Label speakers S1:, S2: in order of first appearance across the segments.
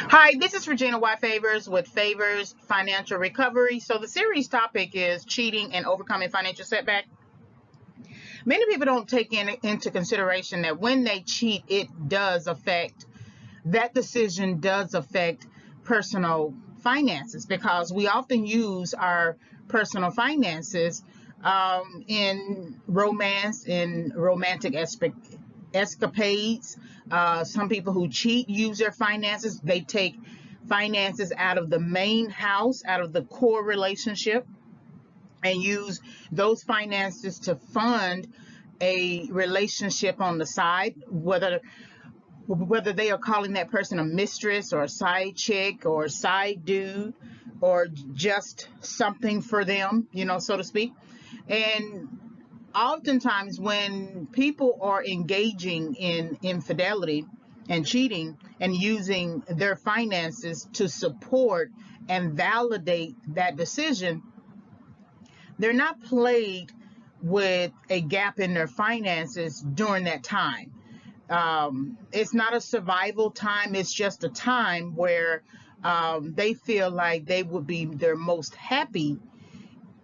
S1: Hi, this is Regina Y. Favors with Favors Financial Recovery. So the series topic is cheating and overcoming financial setback. Many people don't take into consideration that when they cheat, that decision does affect personal finances, because we often use our personal finances in romance, in romantic escapades. Some people who cheat use their finances. They take finances out of the main house, out of the core relationship, and use those finances to fund a relationship on the side, whether they are calling that person a mistress or a side chick or a side dude or just something for them, so to speak. And oftentimes when people are engaging in infidelity and cheating and using their finances to support and validate that decision, they're not plagued with a gap in their finances during that time. It's not a survival time. It's just a time where they feel like they would be their most happy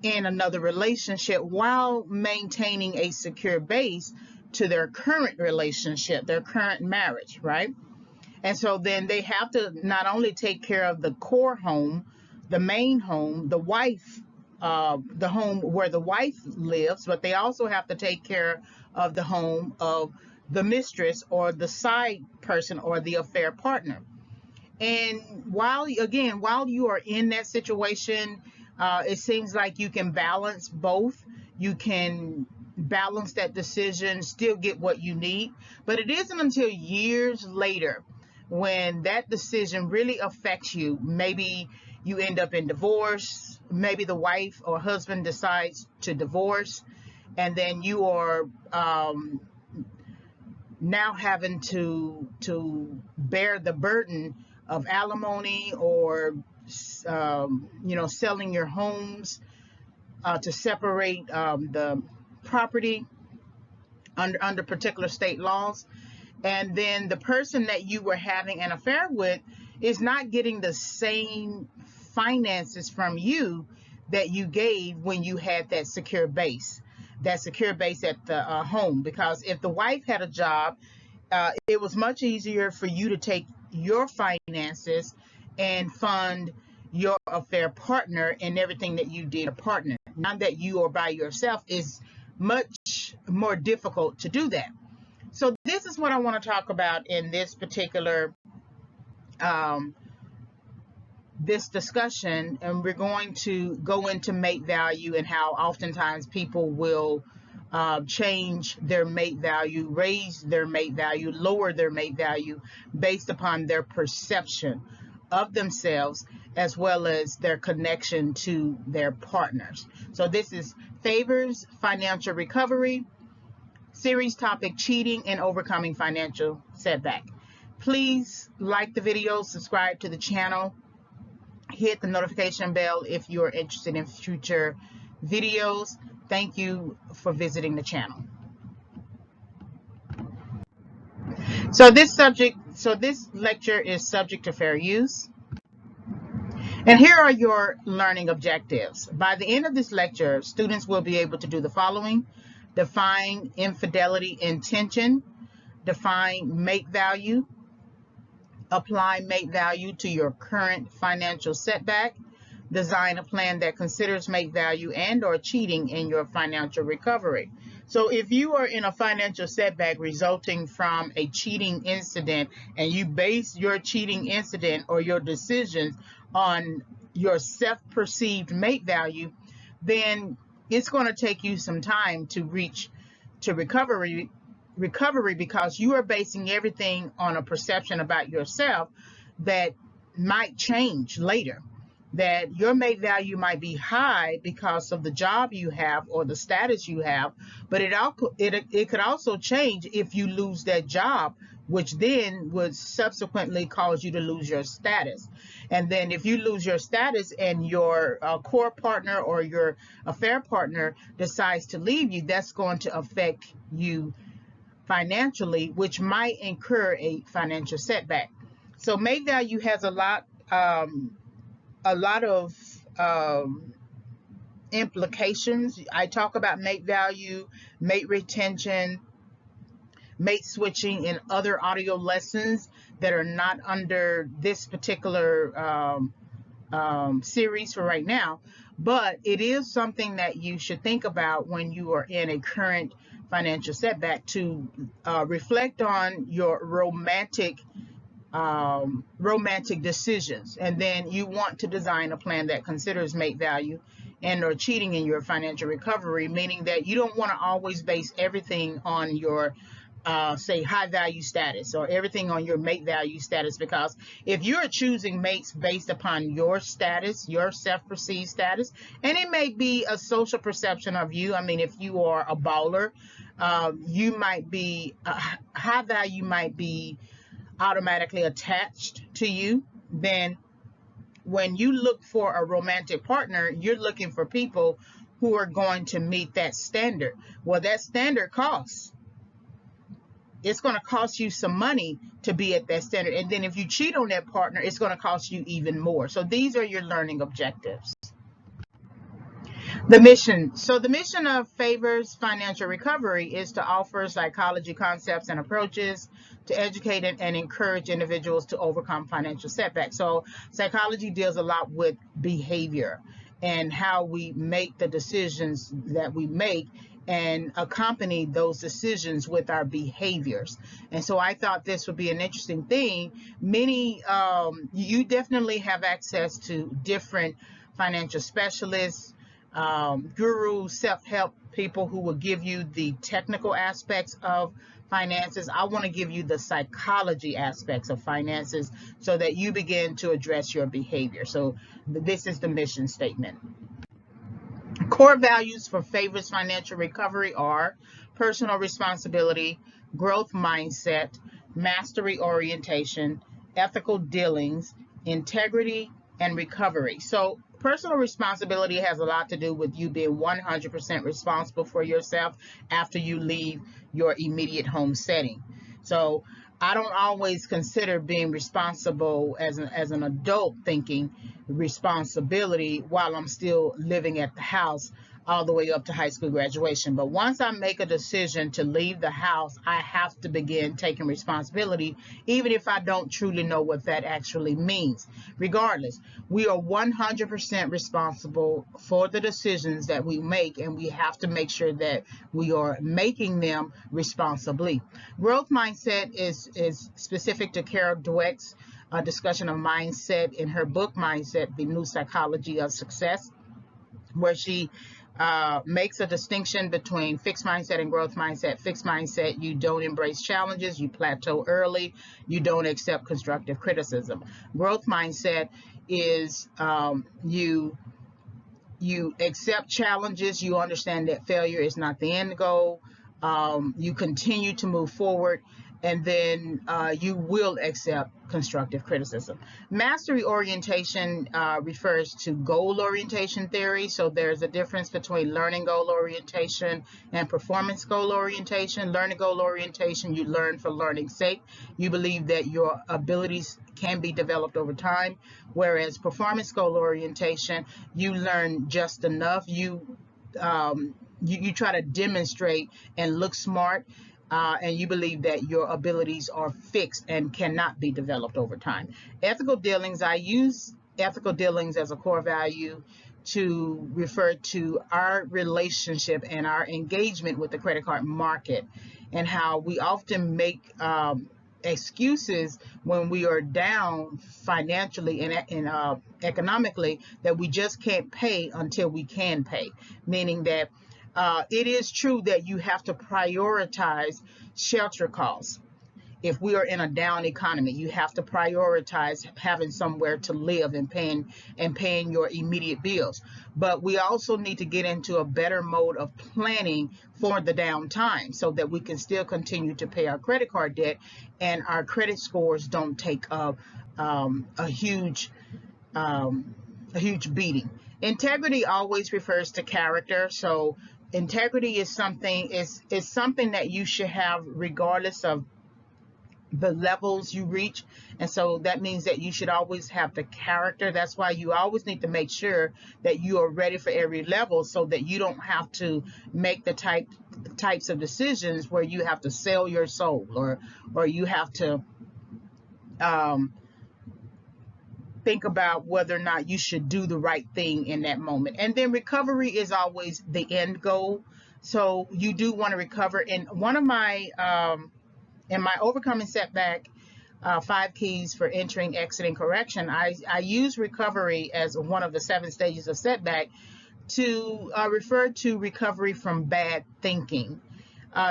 S1: in another relationship while maintaining a secure base to their current relationship, their current marriage, right? And so then they have to not only take care of the core home, the main home, the wife, the home where the wife lives, but they also have to take care of the home of the mistress or the side person or the affair partner. And while you are in that situation, it seems like you can balance both. You can balance that decision, still get what you need. But it isn't until years later when that decision really affects you. Maybe you end up in divorce. Maybe the wife or husband decides to divorce, and then you are now having to bear the burden of alimony or selling your homes to separate the property under particular state laws. And then the person that you were having an affair with is not getting the same finances from you that you gave when you had that secure base at the home. Because if the wife had a job, it was much easier for you to take your finances and fund your affair partner and everything that you did a partner. Now that you are by yourself, is much more difficult to do that. So this is what I want to talk about in this particular this discussion, and we're going to go into mate value and how oftentimes people will change their mate value, raise their mate value, lower their mate value based upon their perception of themselves as well as their connection to their partners. So this is Favors Financial Recovery, series topic: cheating and overcoming financial setback. Please like the video, subscribe to the channel, hit the notification bell if you're interested in future videos. Thank you for visiting the channel. So this lecture is subject to fair use. And here are your learning objectives. By the end of this lecture, students will be able to do the following: define infidelity intention, define mate value, apply mate value to your current financial setback, design a plan that considers mate value and or cheating in your financial recovery. So if you are in a financial setback resulting from a cheating incident and you base your cheating incident or your decisions on your self-perceived mate value, then it's going to take you some time to reach to recovery, because you are basing everything on a perception about yourself that might change later. That your mate value might be high because of the job you have or the status you have, but it could also change if you lose that job, which then would subsequently cause you to lose your status. And then if you lose your status and your core partner or your affair partner decides to leave you, that's going to affect you financially, which might incur a financial setback. So mate value has a lot of implications. I talk about mate value, mate retention, mate switching in other audio lessons that are not under this particular series for right now, but it is something that you should think about when you are in a current financial setback, to reflect on your romantic decisions, and then you want to design a plan that considers mate value and or cheating in your financial recovery, meaning that you don't want to always base everything on your say high value status, or everything on your mate value status, because if you're choosing mates based upon your status, your self-perceived status, and it may be a social perception of you. I mean, if you are a baller, you might be high value might be automatically attached to you. Then when you look for a romantic partner, you're looking for people who are going to meet that standard. Well, that standard costs. It's going to cost you some money to be at that standard. And then if you cheat on that partner, it's going to cost you even more. So these are your learning objectives. The mission. So the mission of Favors Financial Recovery is to offer psychology concepts and approaches to educate and encourage individuals to overcome financial setbacks. So psychology deals a lot with behavior and how we make the decisions that we make, and accompany those decisions with our behaviors. And so I thought this would be an interesting thing. You definitely have access to different financial specialists, gurus, self-help people who will give you the technical aspects of finances. I want to give you the psychology aspects of finances so that you begin to address your behavior. So this is the mission statement. Core values for Favors Financial Recovery are personal responsibility, growth mindset, mastery orientation, ethical dealings, integrity, and recovery. So personal responsibility has a lot to do with you being 100% responsible for yourself after you leave your immediate home setting. So I don't always consider being responsible as an adult thinking responsibility while I'm still living at the house all the way up to high school graduation. But once I make a decision to leave the house, I have to begin taking responsibility, even if I don't truly know what that actually means. Regardless, we are 100% responsible for the decisions that we make, and we have to make sure that we are making them responsibly. Growth mindset is specific to Carol Dweck's discussion of mindset in her book, Mindset, The New Psychology of Success, where she makes a distinction between fixed mindset and growth mindset. Fixed mindset, you don't embrace challenges, you plateau early, you don't accept constructive criticism. Growth mindset is you accept challenges, you understand that failure is not the end goal, you continue to move forward, and then you will accept constructive criticism. Mastery orientation refers to goal orientation theory. So there's a difference between learning goal orientation and performance goal orientation. Learning goal orientation, you learn for learning's sake. You believe that your abilities can be developed over time, whereas performance goal orientation, you learn just enough. You try to demonstrate and look smart, and you believe that your abilities are fixed and cannot be developed over time. Ethical dealings, I use ethical dealings as a core value to refer to our relationship and our engagement with the credit card market, and how we often make excuses when we are down financially and economically, that we just can't pay until we can pay, meaning that it is true that you have to prioritize shelter costs. If we are in a down economy, you have to prioritize having somewhere to live and paying your immediate bills. But we also need to get into a better mode of planning for the downtime so that we can still continue to pay our credit card debt and our credit scores don't take up a huge beating. Integrity always refers to character. So integrity is something that you should have regardless of the levels you reach. And so that means that you should always have the character. That's why you always need to make sure that you are ready for every level, so that you don't have to make the types of decisions where you have to sell your soul, or you have to um, think about whether or not you should do the right thing in that moment. And then recovery is always the end goal. So you do want to recover. And one of my in my Overcoming Setback, 5 keys for entering, exiting, correction, I use recovery as one of the 7 stages of setback to refer to recovery from bad thinking.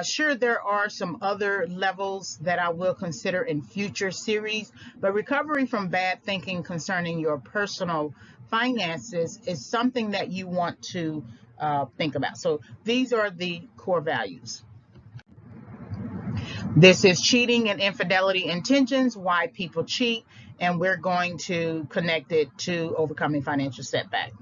S1: Sure, there are some other levels that I will consider in future series, but recovery from bad thinking concerning your personal finances is something that you want to think about. So these are the core values. This is cheating and infidelity intentions, why people cheat, and we're going to connect it to overcoming financial setback.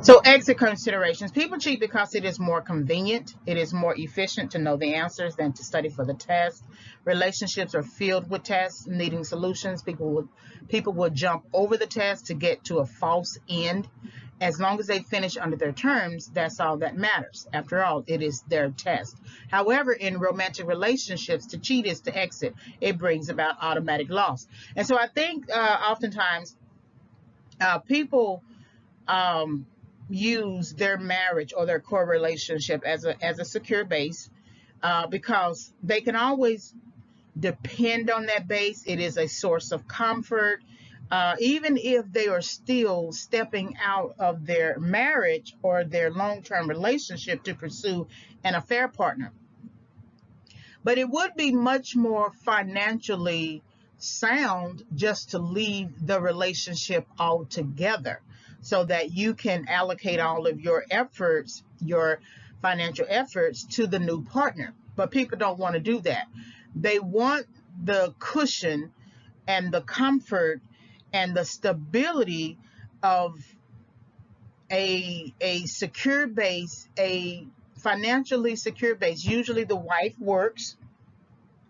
S1: So exit considerations. People cheat because it is more convenient. It is more efficient to know the answers than to study for the test. Relationships are filled with tests needing solutions. People will jump over the test to get to a false end. As long as they finish under their terms, that's all that matters. After all, it is their test. However, in romantic relationships, to cheat is to exit. It brings about automatic loss. And so I think oftentimes people use their marriage or their core relationship as a secure base, because they can always depend on that base. It is a source of comfort, even if they are still stepping out of their marriage or their long-term relationship to pursue an affair partner. But it would be much more financially sound just to leave the relationship altogether, so that you can allocate all of your efforts, your financial efforts, to the new partner. But people don't want to do that. They want the cushion and the comfort and the stability of a secure base, a financially secure base. Usually the wife works.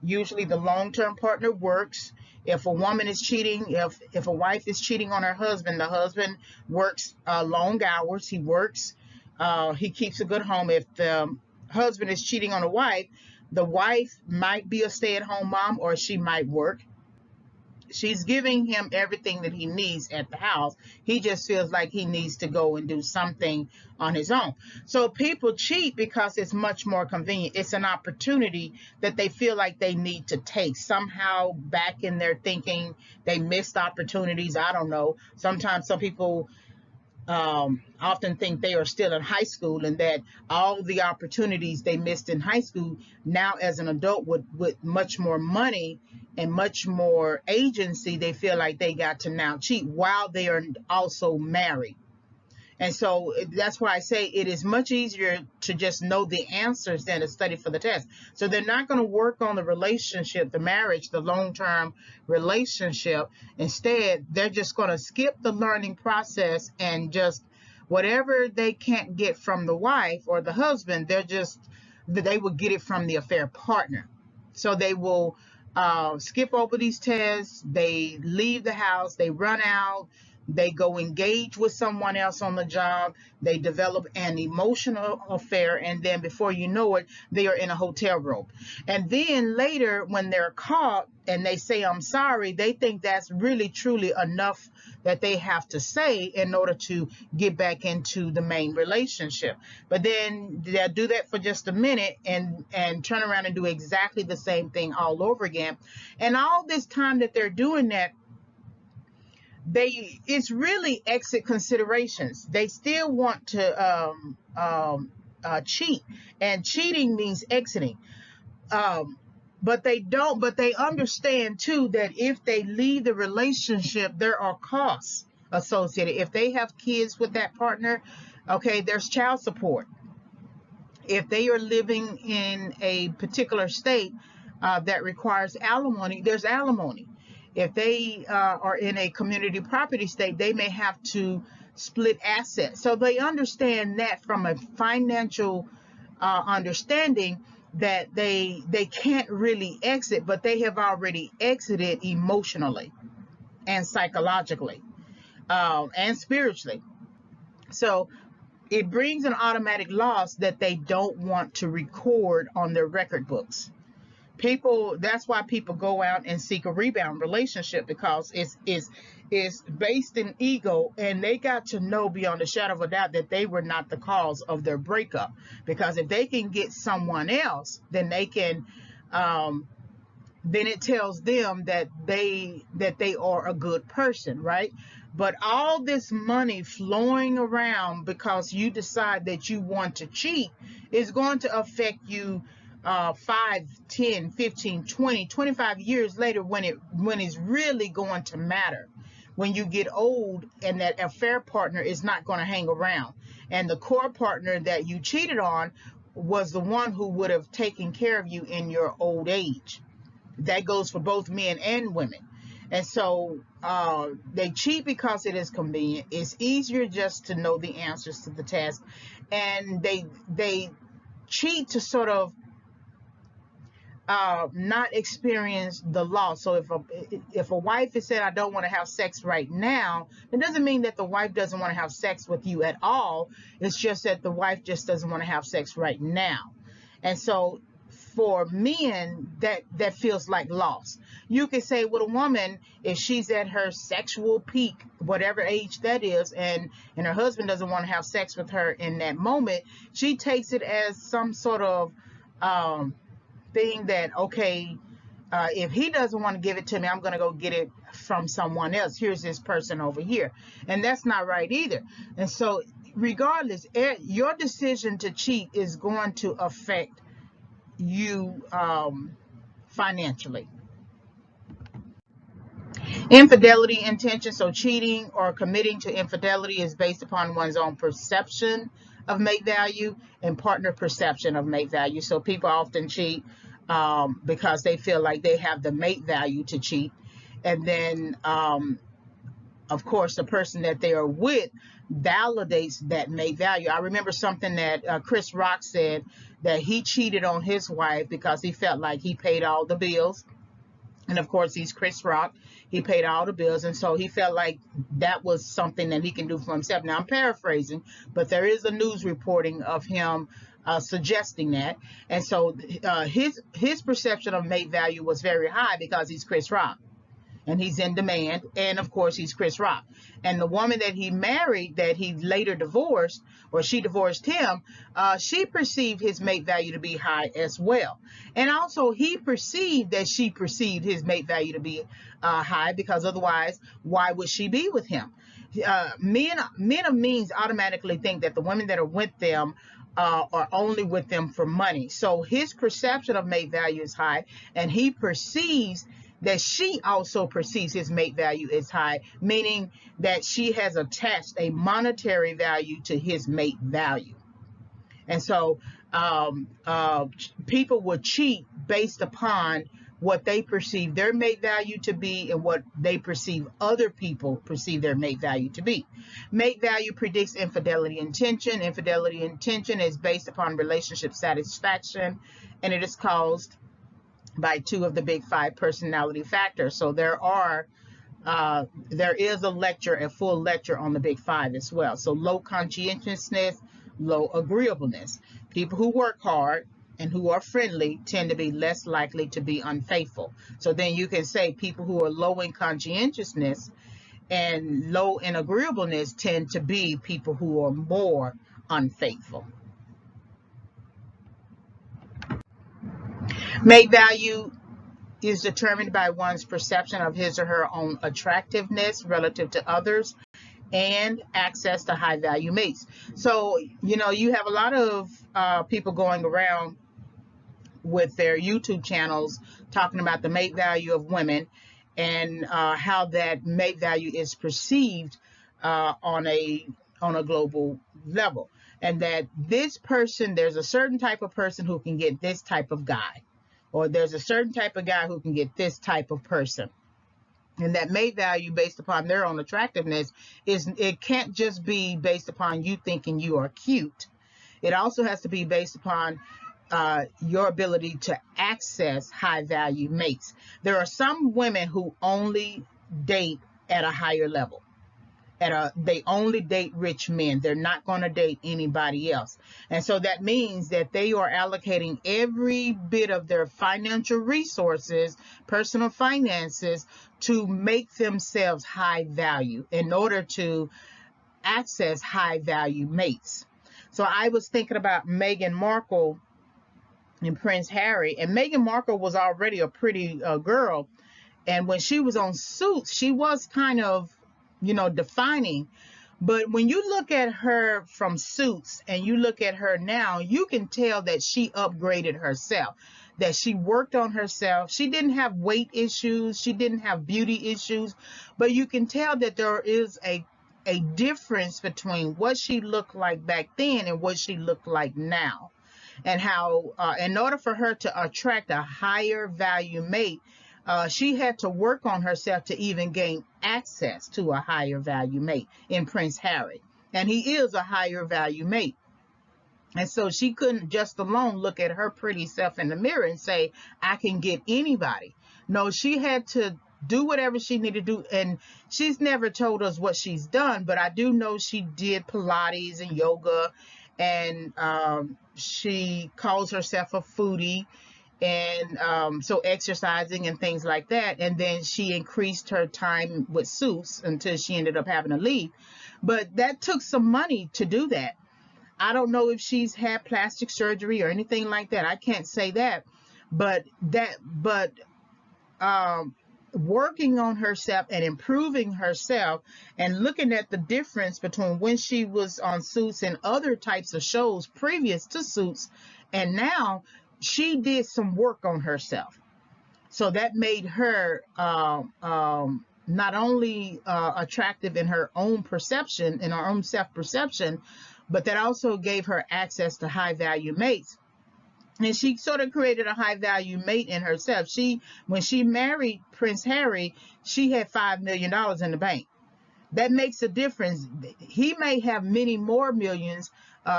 S1: Usually the long-term partner works. If a woman is cheating, if a wife is cheating on her husband, the husband works long hours. He works. He keeps a good home. If the husband is cheating on the wife might be a stay-at-home mom, or she might work. She's giving him everything that he needs at the house. He just feels like he needs to go and do something on his own. So people cheat because it's much more convenient. It's an opportunity that they feel like they need to take. Somehow back in their thinking, they missed opportunities. I don't know. Sometimes some people often think they are still in high school, and that all the opportunities they missed in high school, now as an adult with much more money and much more agency, they feel like they got to now cheat while they are also married. And so that's why I say it is much easier to just know the answers than to study for the test. So they're not going to work on the relationship, the marriage, the long-term relationship. Instead, they're just going to skip the learning process, and just whatever they can't get from the wife or the husband, they will get it from the affair partner. So they will skip over these tests. They leave the house. They run out. They go engage with someone else on the job. They develop an emotional affair, and then before you know it, they are in a hotel room. And then later, when they're caught and they say, "I'm sorry," they think that's really truly enough that they have to say in order to get back into the main relationship. But then they'll do that for just a minute and turn around and do exactly the same thing all over again. And all this time that they're doing that, it's really exit considerations. They still want to cheat, and cheating means exiting. But they understand too that if they leave the relationship, there are costs associated. If they have kids with that partner, okay, there's child support. If they are living in a particular state that requires alimony, there's alimony. If they are in a community property state, they may have to split assets. So they understand that from a financial understanding, that they can't really exit, but they have already exited emotionally and psychologically, and spiritually. So it brings an automatic loss that they don't want to record on their record books. People, that's why people go out and seek a rebound relationship, because it's based in ego, and they got to know beyond a shadow of a doubt that they were not the cause of their breakup. Because if they can get someone else, then they can, then it tells them that they are a good person, right? But all this money flowing around because you decide that you want to cheat is going to affect you 5, 10, 15, 20, 25 years later, when it's really going to matter. When you get old and that affair partner is not going to hang around, and the core partner that you cheated on was the one who would have taken care of you in your old age. That goes for both men and women. And so they cheat because it is convenient. It's easier just to know the answers to the test, and they cheat to sort of not experience the loss. So if a wife has said, I don't want to have sex right now, it doesn't mean that the wife doesn't want to have sex with you at all. It's just that the wife just doesn't want to have sex right now. And so for men, that feels like loss. You could say with a woman, if she's at her sexual peak, whatever age that is, and her husband doesn't want to have sex with her in that moment, she takes it as some sort of thing that, okay, if he doesn't want to give it to me, I'm going to go get it from someone else. Here's this person over here. And that's not right either. And so regardless, your decision to cheat is going to affect you financially. Infidelity intention. So cheating or committing to infidelity is based upon one's own perception of mate value and partner perception of mate value. So people often cheat because they feel like they have the mate value to cheat. And then, of course, the person that they are with validates that mate value. I remember something that Chris Rock said, that he cheated on his wife because he felt like he paid all the bills. And of course, he's Chris Rock. He paid all the bills. And so he felt like that was something that he can do for himself. Now, I'm paraphrasing, but there is a news reporting of him suggesting that. And so his perception of mate value was very high because he's Chris Rock. And he's in demand, and of course he's Chris Rock. And the woman that he married, that he later divorced, or she divorced him, she perceived his mate value to be high as well. And also he perceived that she perceived his mate value to be high, because otherwise, why would she be with him? Men of means automatically think that the women that are with them are only with them for money. So his perception of mate value is high, and he perceives that she also perceives his mate value is high, meaning that she has attached a monetary value to his mate value. And so people would cheat based upon what they perceive their mate value to be and what they perceive other people perceive their mate value to be. Mate value predicts infidelity intention. Infidelity intention is based upon relationship satisfaction, and it is caused by 2 of the big 5 personality factors. So there is a full lecture on the big 5 as well. So low conscientiousness, low agreeableness. People who work hard and who are friendly tend to be less likely to be unfaithful. So then you can say people who are low in conscientiousness and low in agreeableness tend to be people who are more unfaithful. Mate value is determined by one's perception of his or her own attractiveness relative to others and access to high value mates. So, you have a lot of people going around with their YouTube channels talking about the mate value of women and how that mate value is perceived on a global level. And that this person, there's a certain type of person who can get this type of guy, or there's a certain type of guy who can get this type of person. And that mate value based upon their own attractiveness it can't just be based upon you thinking you are cute. It also has to be based upon your ability to access high value mates. There are some women who only date at a higher level. They only date rich men. They're not going to date anybody else. And so that means that they are allocating every bit of their financial resources, personal finances, to make themselves high value in order to access high value mates. So I was thinking about Meghan Markle and Prince Harry, and Meghan Markle was already a pretty girl, and when she was on Suits, she was kind of, defining. But when you look at her from Suits and you look at her now, you can tell that she upgraded herself, that she worked on herself. She didn't have weight issues, she didn't have beauty issues, but you can tell that there is a difference between what she looked like back then and what she looked like now. And how, in order for her to attract a higher value mate, she had to work on herself to even gain access to a higher value mate in Prince Harry. And he is a higher value mate. And so she couldn't just alone look at her pretty self in the mirror and say, I can get anybody. No, she had to do whatever she needed to do. And she's never told us what she's done, but I do know she did Pilates and yoga. And she calls herself a foodie, and so exercising and things like that. And then she increased her time with Suits until she ended up having to leave. But that took some money to do that. I don't know if she's had plastic surgery or anything like that. I can't say that. But working on herself and improving herself and looking at the difference between when she was on Suits and other types of shows previous to Suits and now, she did some work on herself. So that made her not only attractive in her own perception, in her own self-perception, but that also gave her access to high value mates. And she sort of created a high value mate in herself. When she married Prince Harry, she had $5 million in the bank. That makes a difference. He may have many more millions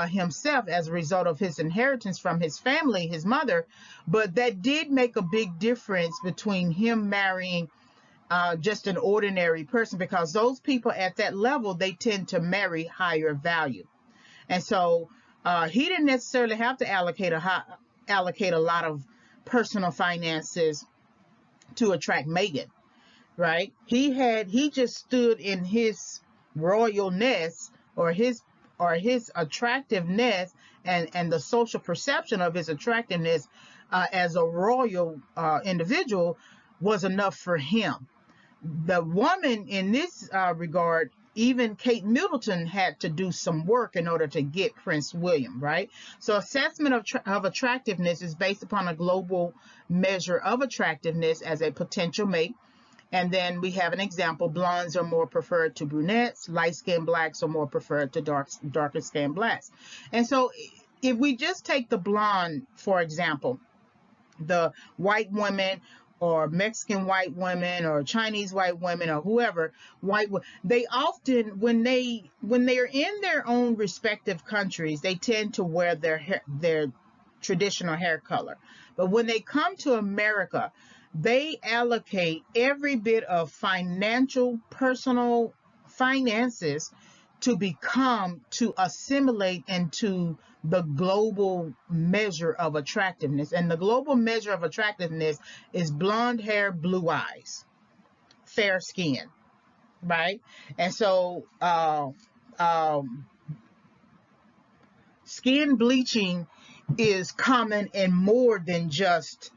S1: himself as a result of his inheritance from his family, his mother, but that did make a big difference between him marrying just an ordinary person, because those people at that level, they tend to marry higher value. And so he didn't necessarily have to allocate a lot of personal finances to attract Meghan. Right? He just stood in his royalness, or his attractiveness, and the social perception of his attractiveness as a royal individual was enough for him. The woman in this regard, even Kate Middleton, had to do some work in order to get Prince William, right? So assessment of attractiveness is based upon a global measure of attractiveness as a potential mate. And then we have an example: blondes are more preferred to brunettes, light-skinned blacks are more preferred to darker-skinned blacks. And so if we just take the blonde, for example, the white women or Mexican white women or Chinese white women or whoever, they often, when they are in their own respective countries, they tend to wear their traditional hair color. But when they come to America, they allocate every bit of personal finances to assimilate into the global measure of attractiveness. And the global measure of attractiveness is blonde hair, blue eyes, fair skin, right? And so skin bleaching is common in more than just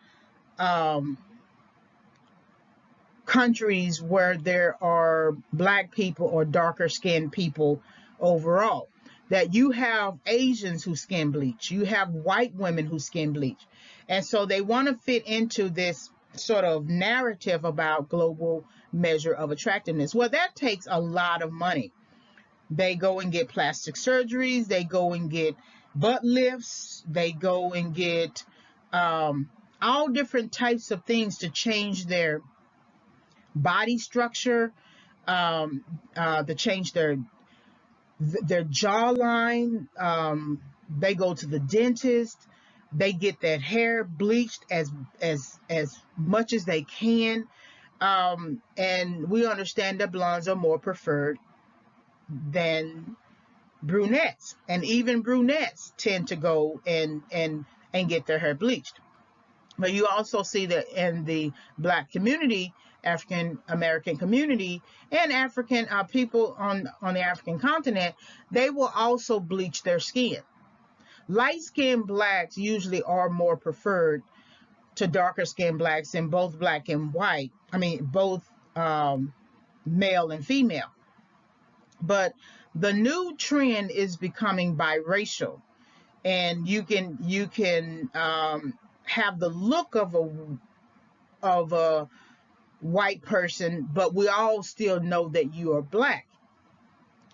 S1: countries where there are black people or darker skinned people overall. That you have Asians who skin bleach, you have white women who skin bleach. And so they want to fit into this sort of narrative about global measure of attractiveness. Well, that takes a lot of money. They go and get plastic surgeries, they go and get butt lifts, they go and get all different types of things to change their body structure, to change their jawline. They go to the dentist. They get that hair bleached as much as they can. And we understand that blondes are more preferred than brunettes, and even brunettes tend to go and get their hair bleached. But you also see that in the Black community, African American community, and African people on the African continent, they will also bleach their skin. Light skinned blacks usually are more preferred to darker skinned blacks in both black and white. I mean, both male and female. But the new trend is becoming biracial, and you can have the look of a white person, but we all still know that you are black.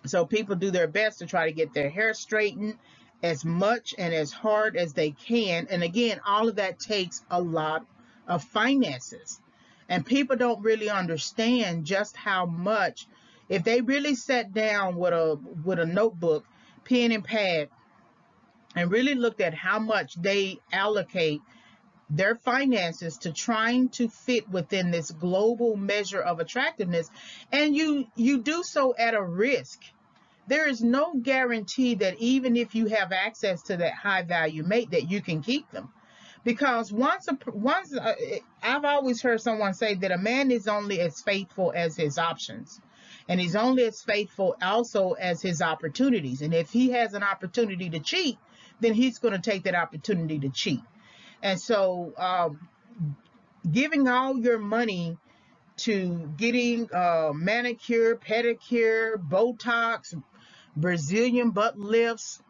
S1: So people do their best to try to get their hair straightened as much and as hard as they can. And again, all of that takes a lot of finances. And people don't really understand just how much, if they really sat down with a notebook, pen and pad, and really looked at how much they allocate their finances to trying to fit within this global measure of attractiveness, and you do so at a risk. There is no guarantee that even if you have access to that high value mate that you can keep them, because once I've always heard someone say that a man is only as faithful as his options, and he's only as faithful also as his opportunities. And if he has an opportunity to cheat, then he's going to take that opportunity to cheat. And so giving all your money to getting manicure, pedicure, Botox, Brazilian butt lifts,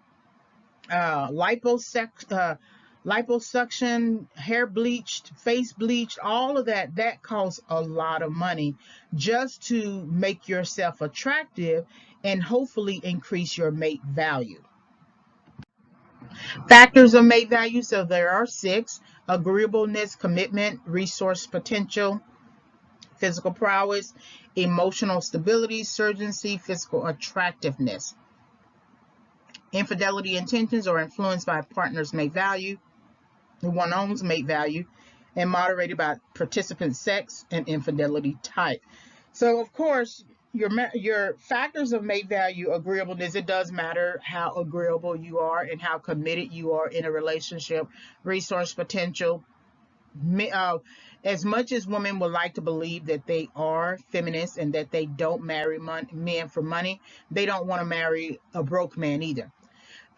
S1: liposuction, hair bleached, face bleached, all of that costs a lot of money just to make yourself attractive and hopefully increase your mate value. Factors of mate value, so there are 6: agreeableness, commitment, resource potential, physical prowess, emotional stability, surgency, physical attractiveness. Infidelity intentions are influenced by partner's mate value, one own's mate value, and moderated by participant sex and infidelity type. So, of course, your factors of mate value, agreeableness, it does matter how agreeable you are and how committed you are in a relationship. Resource potential, as much as women would like to believe that they are feminists and that they don't marry men for money, they don't want to marry a broke man either.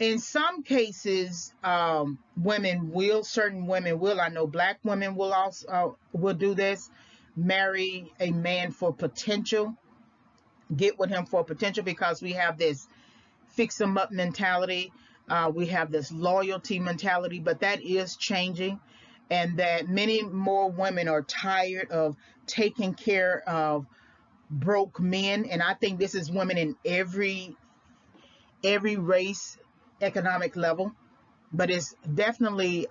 S1: In some cases, certain women will, I know black women will also will do this, marry a man for potential, get with him for potential, because we have this fix them up mentality, we have this loyalty mentality, but that is changing, and that many more women are tired of taking care of broke men. And I think this is women in every race, economic level, but it's definitely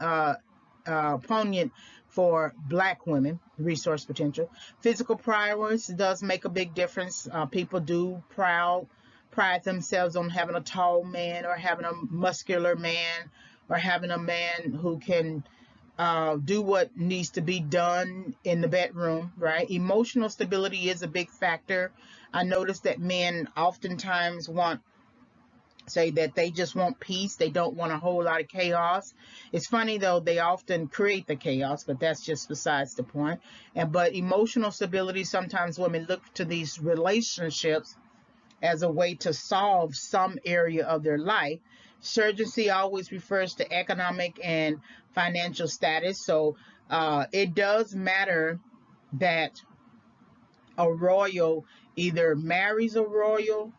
S1: poignant for black women. Resource potential, physical prowess does make a big difference. People do pride themselves on having a tall man, or having a muscular man, or having a man who can do what needs to be done in the bedroom, right? Emotional stability is a big factor. I noticed that men oftentimes say that they just want peace. They don't want a whole lot of chaos. It's funny though, they often create the chaos, but that's just besides the point. But emotional stability, sometimes women look to these relationships as a way to solve some area of their life. Surgency always refers to economic and financial status. So it does matter that a royal either marries a royal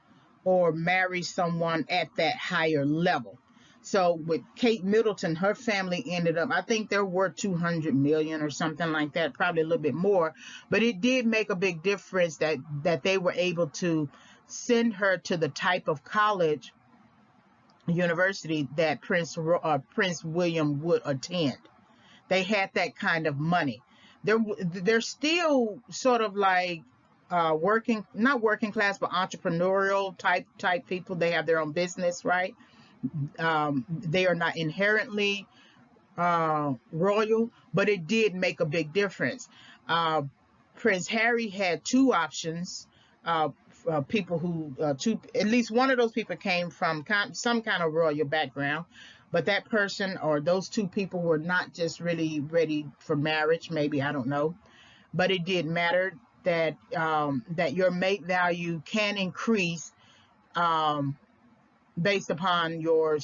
S1: or marries someone at that higher level. So with Kate Middleton, her family ended up, I think they're worth 200 million or something like that, probably a little bit more. But it did make a big difference that they were able to send her to the type of college, university that Prince William would attend. They had that kind of money. They're still sort of like not working class, but entrepreneurial type people. They have their own business, right? They are not inherently royal, but it did make a big difference. Prince Harry had two options. People who, at least one of those people came from some kind of royal background, but that person or those two people were not just really ready for marriage. Maybe, I don't know, but it did matter that that your mate value can increase based upon your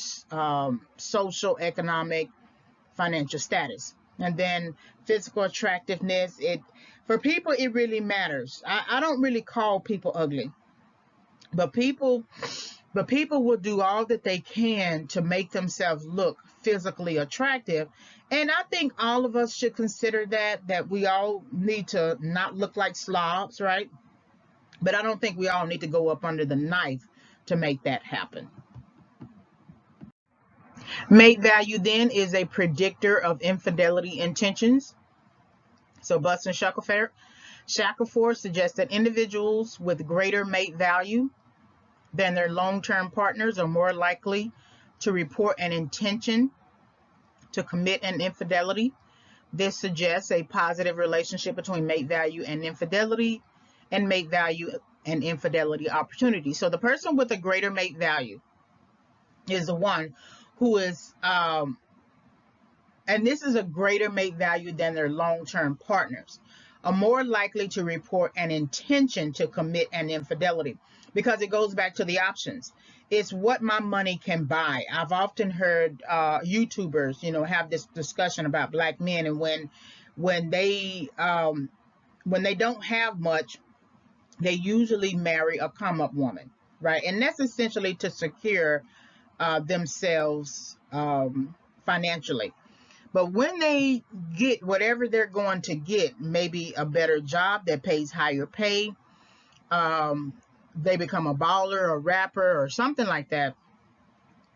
S1: social, economic, financial status. And then physical attractiveness, it for people it really matters. I don't really call people ugly, but people will do all that they can to make themselves look physically attractive. And I think all of us should consider that we all need to not look like slobs, right? But I don't think we all need to go up under the knife to make that happen. Mate value then is a predictor of infidelity intentions. So Bus and Shackelford suggests that individuals with greater mate value than their long-term partners are more likely to report an intention to commit an infidelity. This suggests a positive relationship between mate value and infidelity, and mate value and infidelity opportunity. So the person with a greater mate value is the one who is, and this is a greater mate value than their long-term partners, are more likely to report an intention to commit an infidelity, because it goes back to the options. It's what my money can buy. I've often heard YouTubers, have this discussion about black men, and when they don't have much, they usually marry a come-up woman, right? And that's essentially to secure themselves financially. But when they get whatever they're going to get, maybe a better job that pays higher pay, they become a baller, a rapper, or something like that,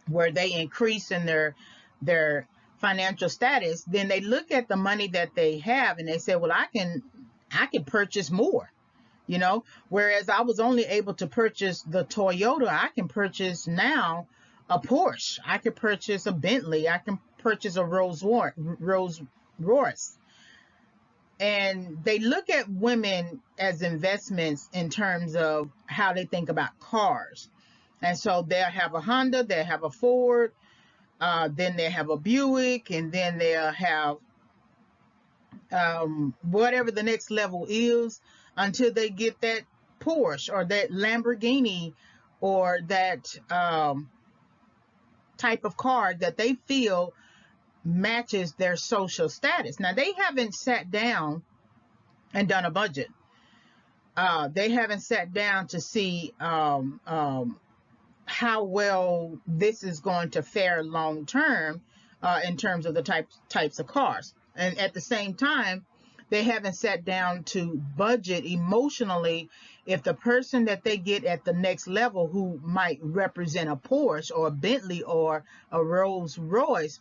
S1: where they increase in their financial status, then they look at the money that they have and they say, well, I can purchase more, whereas I was only able to purchase the Toyota. I can purchase now a Porsche. I could purchase a Bentley. I can purchase a Rolls Royce. And they look at women as investments in terms of how they think about cars. And so they'll have a Honda, they'll have a Ford, then they'll have a Buick, and then they'll have whatever the next level is until they get that Porsche or that Lamborghini or that type of car that they feel matches their social status. Now, they haven't sat down and done a budget. They haven't sat down to see how well this is going to fare long term in terms of the types of cars. And at the same time, they haven't sat down to budget emotionally if the person that they get at the next level, who might represent a Porsche or a Bentley or a Rolls Royce,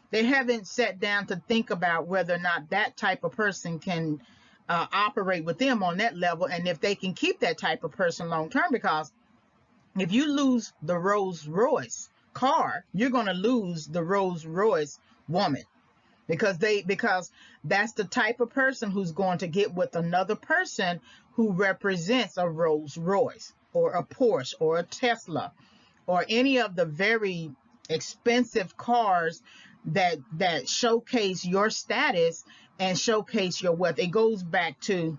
S1: they haven't sat down to think about whether or not that type of person can operate with them on that level, and if they can keep that type of person long term. Because if you lose the Rolls Royce car, you're going to lose the Rolls Royce woman, because that's the type of person who's going to get with another person who represents a Rolls Royce or a Porsche or a Tesla or any of the very expensive cars that showcase your status and showcase your wealth. It goes back to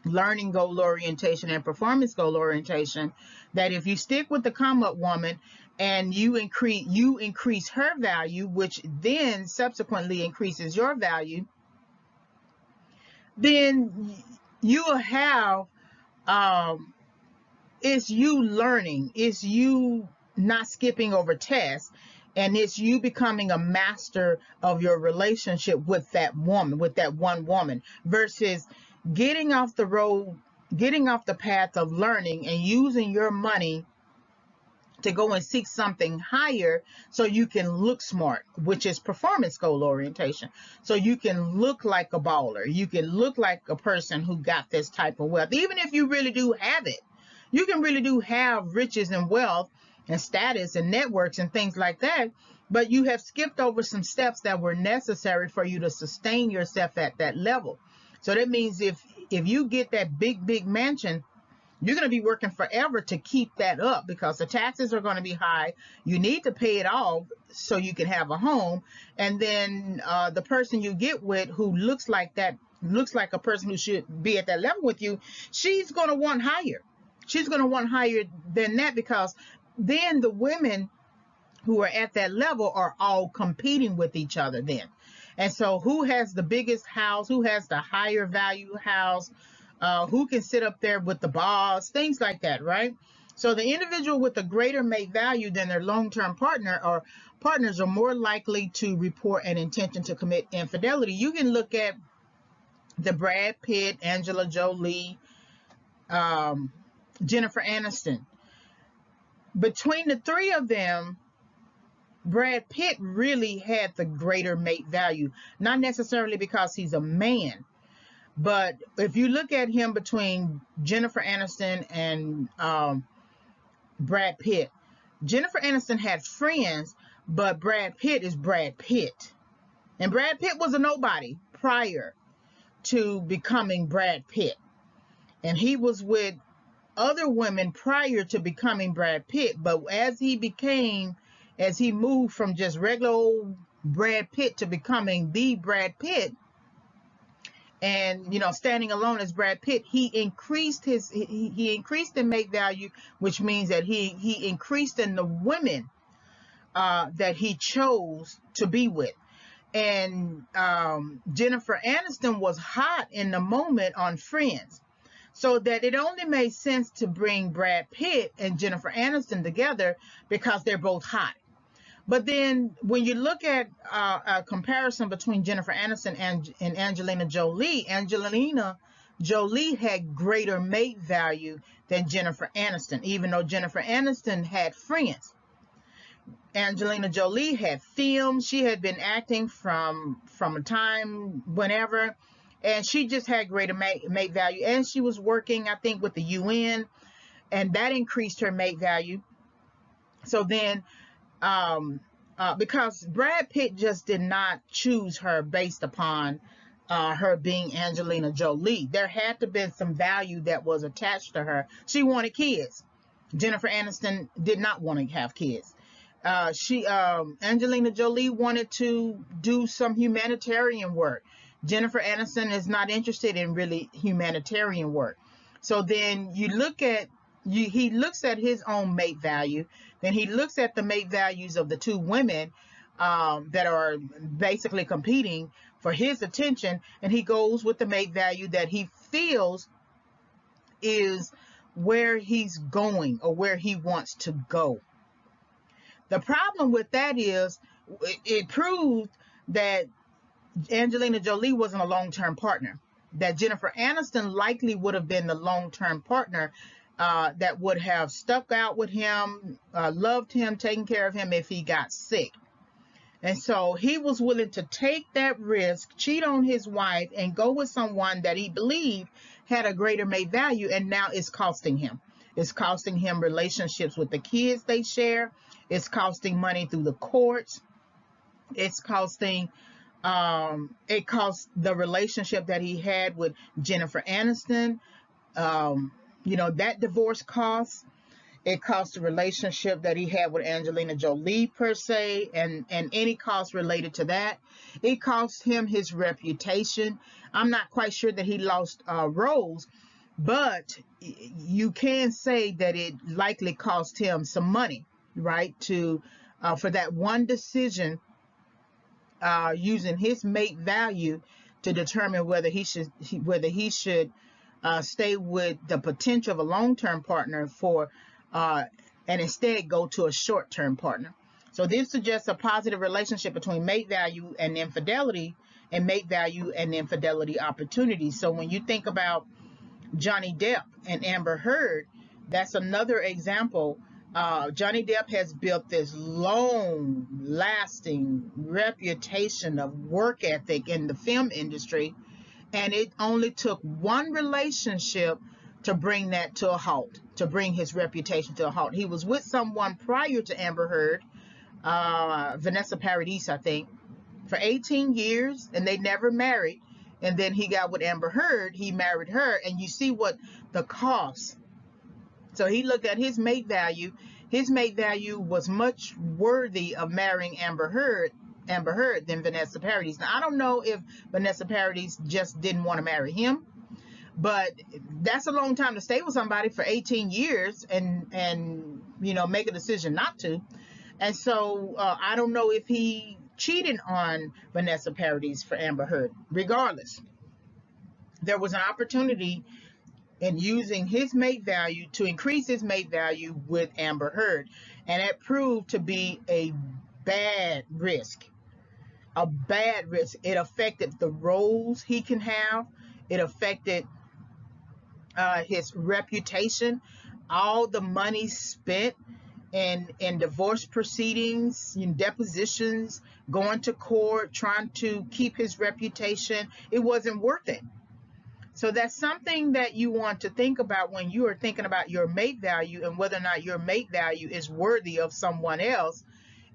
S1: learning goal orientation and performance goal orientation, that if you stick with the come up woman and you increase her value, which then subsequently increases your value, then you will have it's you learning, it's you not skipping over tests, and it's you becoming a master of your relationship with that woman, with that one woman, versus getting off the road, getting off the path of learning and using your money to go and seek something higher so you can look smart, which is performance goal orientation. So you can look like a baller. You can look like a person who got this type of wealth. Even if you really do have it, you can really do have riches and wealth and status and networks and things like that. but you have skipped over some steps that were necessary for you to sustain yourself at that level. So that means if you get that big mansion, you're going to be working forever to keep that up, because the taxes are going to be high. You need to pay it off so you can have a home. And then the person you get with who looks like a person who should be at that level with you, she's going to want higher. She's going to want higher than that, because then the women who are at that level are all competing with each other then. And so who has the biggest house, who has the higher value house, who can sit up there with the boss, things like that, right? So the individual with a greater mate value than their long-term partner or partners are more likely to report an intention to commit infidelity. You can look at the Brad Pitt, Angela Jolie, Jennifer Aniston. Between the three of them, Brad Pitt really had the greater mate value, not necessarily because he's a man, but if you look at him between Jennifer Aniston and Brad Pitt, Jennifer Aniston had friends, but Brad Pitt is Brad Pitt. And Brad Pitt was a nobody prior to becoming Brad Pitt. And he was with other women prior to becoming Brad Pitt, but as he moved from just regular old Brad Pitt to becoming the Brad Pitt, and standing alone as Brad Pitt, he increased in mate value, which means that he increased in the women that he chose to be with. And Jennifer Aniston was hot in the moment on Friends, so that it only made sense to bring Brad Pitt and Jennifer Aniston together because they're both hot. But then when you look at a comparison between Jennifer Aniston and Angelina Jolie had greater mate value than Jennifer Aniston, even though Jennifer Aniston had friends. Angelina Jolie had films. She had been acting from a time whenever, and she just had greater mate value. And she was working, I think, with the UN, and that increased her mate value. So then, because Brad Pitt just did not choose her based upon her being Angelina Jolie, there had to be some value that was attached to her. She wanted kids. Jennifer Aniston did not want to have kids. Angelina Jolie wanted to do some humanitarian work. Jennifer Aniston is not interested in really humanitarian work. So then he looks at his own mate value. Then he looks at the mate values of the two women that are basically competing for his attention, and he goes with the mate value that he feels is where he's going or where he wants to go. The problem with that is it proved that Angelina Jolie wasn't a long-term partner, that Jennifer Aniston likely would have been the long-term partner that would have stuck out with him, loved him, taken care of him if he got sick. And so he was willing to take that risk, cheat on his wife, and go with someone that he believed had a greater mate value, and now it's costing him. It's costing him relationships with the kids they share. It's costing money through the courts. It's costing, it cost the relationship that he had with Jennifer Aniston. That divorce costs. It cost the relationship that he had with Angelina Jolie per se, and any cost related to that. It cost him his reputation. I'm not quite sure that he lost roles, but you can say that it likely cost him some money, right? For that one decision, using his mate value to determine whether he should stay with the potential of a long-term partner and instead go to a short-term partner. So this suggests a positive relationship between mate value and infidelity, and mate value and infidelity opportunities. So when you think about Johnny Depp and Amber Heard, that's another example. Johnny Depp has built this long-lasting reputation of work ethic in the film industry, and it only took one relationship to bring that to a halt, to bring his reputation to a halt. He was with someone prior to Amber Heard, Vanessa Paradis, I think, for 18 years, and they never married. And then he got with Amber Heard. He married her, and you see what the cost. So he looked at his mate value. His mate value was much worthy of marrying Amber Heard than Vanessa Paradis. Now, I don't know if Vanessa Paradis just didn't want to marry him, but that's a long time to stay with somebody for 18 years and make a decision not to. And so I don't know if he cheated on Vanessa Paradis for Amber Heard. Regardless, there was an opportunity in using his mate value to increase his mate value with Amber Heard, and it proved to be a bad risk. A bad risk. It affected the roles he can have. It affected his reputation. All the money spent in divorce proceedings, depositions, going to court, trying to keep his reputation, it wasn't worth it. So that's something that you want to think about when you are thinking about your mate value and whether or not your mate value is worthy of someone else,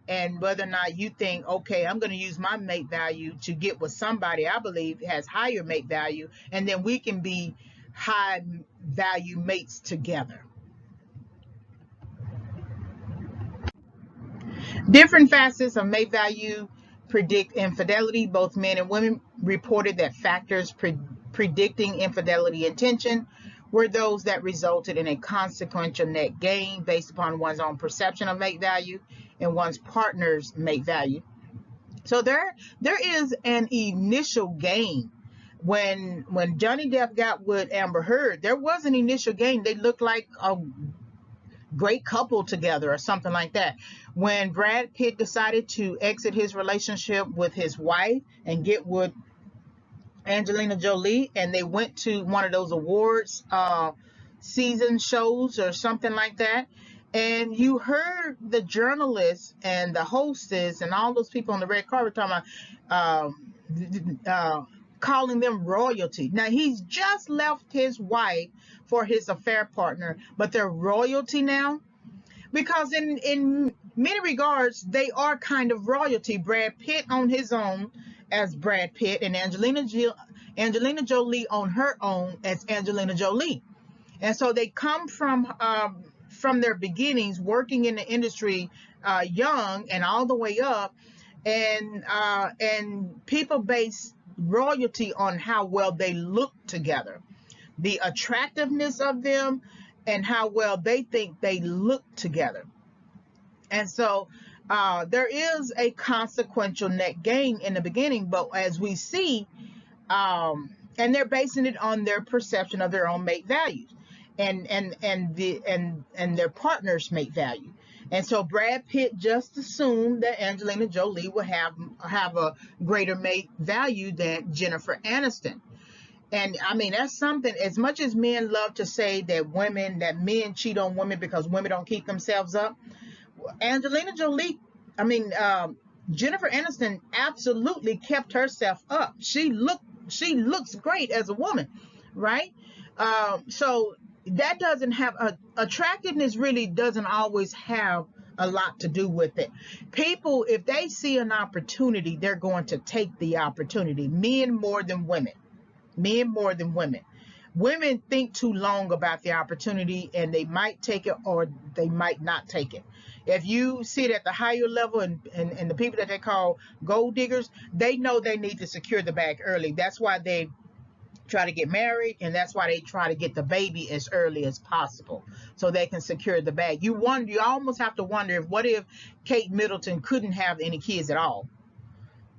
S1: and whether or not you think, okay, I'm going to use my mate value to get with somebody I believe has higher mate value, and then we can be high value mates together. Different facets of mate value predict infidelity. Both men and women reported that factors predicting infidelity intention were those that resulted in a consequential net gain based upon one's own perception of mate value and one's partner's mate value. So there is an initial gain. When Johnny Depp got with Amber Heard, there was an initial gain. They looked like a great couple together or something like that. When Brad Pitt decided to exit his relationship with his wife and get with Angelina Jolie, and they went to one of those awards season shows or something like that, and you heard the journalists and the hostess and all those people on the red carpet talking about calling them royalty. Now, he's just left his wife for his affair partner, but they're royalty now, because in many regards they are kind of royalty. Brad Pitt on his own as Brad Pitt, and Angelina Jolie on her own as Angelina Jolie. And so they come from their beginnings working in the industry young and all the way up, and people base royalty on how well they look together, the attractiveness of them, and how well they think they look together. And so there is a consequential net gain in the beginning, but as we see, and they're basing it on their perception of their own mate values and their partner's mate value. And so Brad Pitt just assumed that Angelina Jolie would have a greater mate value than Jennifer Aniston. And I mean, that's something. As much as men love to say that men cheat on women because women don't keep themselves up, Angelina Jolie, Jennifer Aniston absolutely kept herself up. She looks great as a woman, right? So that doesn't have attractiveness really doesn't always have a lot to do with it. People, if they see an opportunity, they're going to take the opportunity. Men more than women. Women think too long about the opportunity, and they might take it or they might not take it. If you sit at the higher level and the people that they call gold diggers, they know they need to secure the bag early. That's why they try to get married, and that's why they try to get the baby as early as possible so they can secure the bag. You almost have to wonder what if Kate Middleton couldn't have any kids at all?